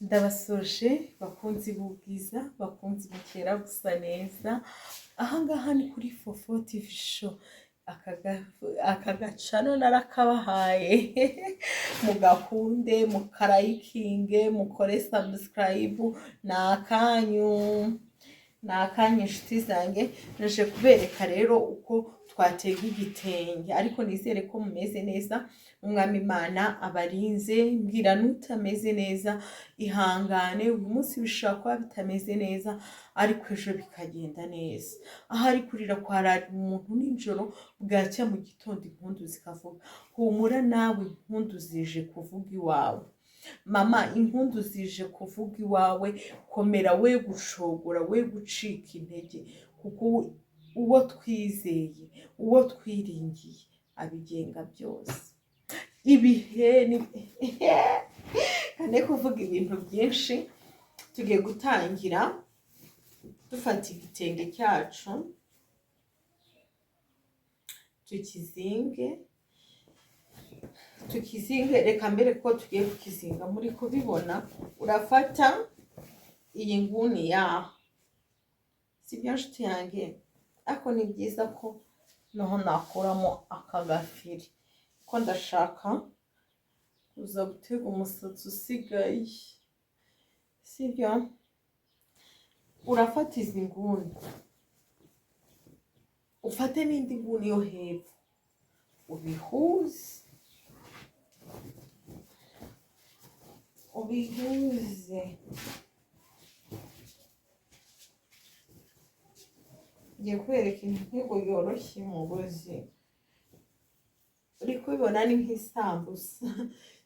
Ndabasuje bakunzi b'ubwiza, bakunzi bukera gusa neza. Ahangaha ni kuri Fofo TV show. Aka gacano narakabahaye mugakunde, mukarayikinge, mukore subscribe. Ni akanyu inshuti zanjye. Naje kubereka rero uko twatega igitenge, ariko nizere ko mumeze neza. Umwami Imana abarinze. Mbwira nutameze neza ihangane, uyu munsi bishobora kuba bitameze neza ariko ejo bikagenda neza. Ahari kurira kwarara umuntu nijoro, bwacya mu gitondo impundu zikavuga. Humura nawe, impundu zije kuvuga iwawe. Mama, impundu zije kuvuga iwawe. Komera, we gucogora, we gucika intege, kuko uwo twizeye, uwo twiringiye abigenga byose. Ibihe ni kane kuvuga ibintu byinshi. Tugiye gutangira dufata igitenge cyacu tukizinge. Reka mbere ko tugiye kukizinga, muri kubibona. Urafata iyi nguni yaho, sibyo nshuti yanjye? Ariko ni byiza ko noho nakuramo aka gafiri, ko ndashaka kuza gutega umusatsi usigaye, sibyo? Urafata izi nguni, ufate n'indi nguni yo hepfo, ubihuze ngiye kwereka intego yoroshye umugozi. Uri kubibona ni nk'isambusa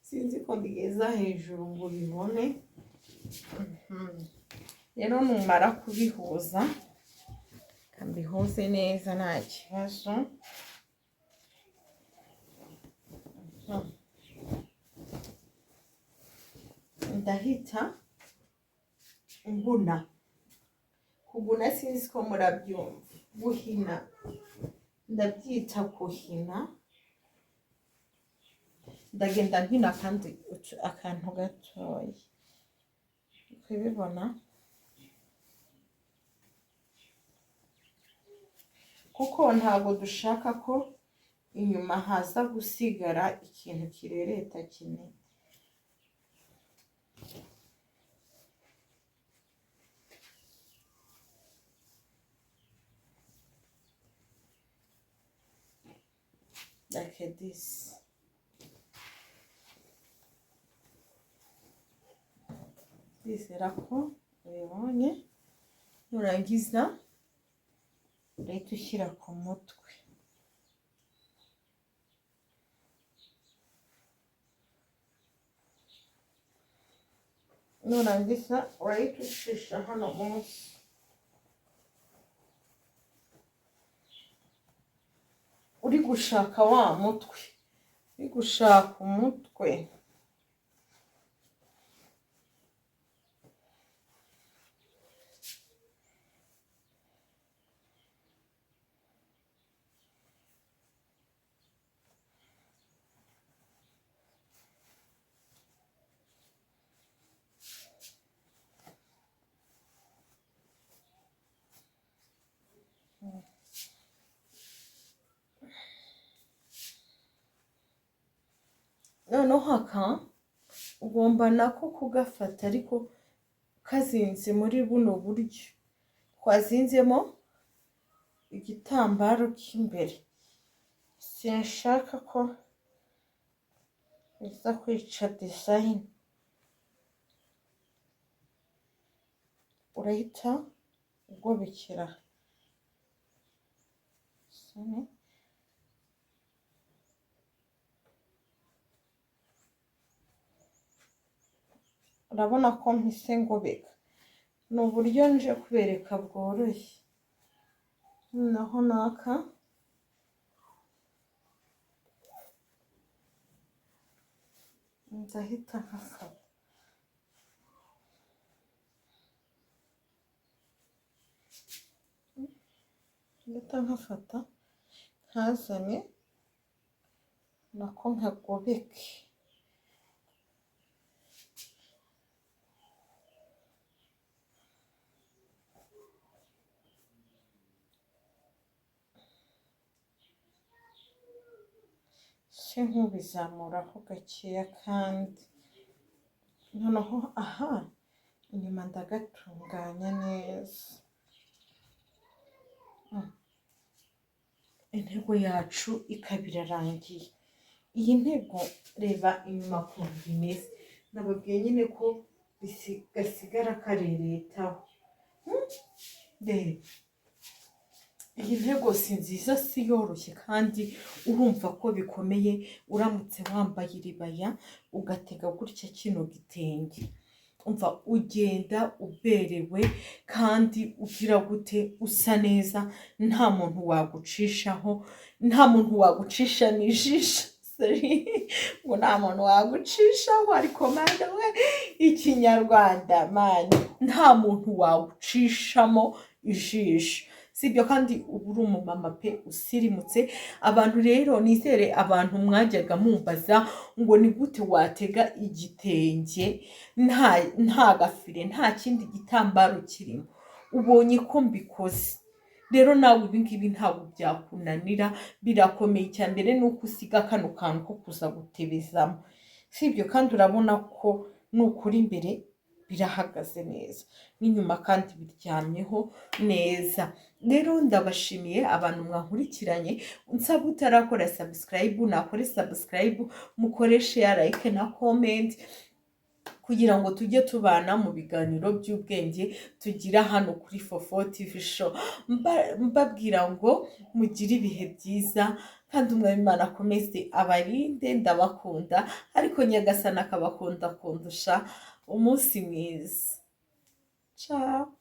sinzi ko mbigeza hejuru ngo ubibone. Rero numara kubihuza, kambihuze neza nta kibazo. Ndahita nguna. Kuguna sinzi ko murabyumva. Guhina ndabyita kuhina. Ndagenda nkina kandi akantu gatoya, kubibona, kuko ntabwo dushaka ko inyuma haza gusigara ikintu kirereta kinini. Like this. Bizera ko ubibonye. Nurangiza urahita ushyira ku mutwe. Nurangiza urahita ushisha hano munsi. Uri gushaka wa mutwe, uri gushaka umutwe. Noneho aka ugomba nako kugafata ariko kazinze muri buno buryo twazinzemo igitambaro cy'imbere. Sinshaka ko biza kwica design. Urahita ugobekera. Urabona ko mpise ngobeka. Ni uburyo nje kubereka bworoshye. Naho naka ndahita nkafata. Nkazane nako nkagobeke. nk'ubizamuraho gakeya kandi noneho aha inyuma ndagatunganya neza. Intego yacu ikaba irarangiye. Iyi ntego reba inyuma ukuntu bimeze, nababwiye nyine ko gasigara kareretaho. Reba iyi ntego si nziza, si yoroshye, kandi urumva ko bikomeye uramutse wambaye iribaya ugatega gutya kino gitenge. Umva ugenda uberewe kandi ugira gute usa neza, nta muntu wagucishaho, nta muntu wagucisha n'ijisho ngo nta muntu wagucishaho, ariko mana we ikinyarwanda mani, nta muntu wagucishamo ijisho. Sibyo kandi ubu uri umumama pe usirimutse. Abantu rero nizere abantu mwajyaga mumbaza ngo ni gute watega igitenge nta gafire, nta kindi gitambaro kirimo, ubonye ko mbikoze. Rero nawe ibi ngibi ntabwo byakunanira, birakomeye. Icya mbere ni uko usiga kano kantu ko kuza gutebezamo, sibyo kandi urabona ko nukuri imbere birahagaze neza, n'inyuma kandi biryamyeho neza. Rero ndabashimiye abantu mwankurikiranye, nsaba utarakora subscribe nakore subscribe, mukore share, like na comment, kugira ngo tujye tubana mu biganiro by'ubwenge tugira hano kuri Fofo TV show. Mbabwira ngo mugire ibihe byiza, kandi umwami Imana akomeze abarinde. Ndabakunda, ariko Nyagasani akabakunda kundusha. Umunsi mwiza. Ciao.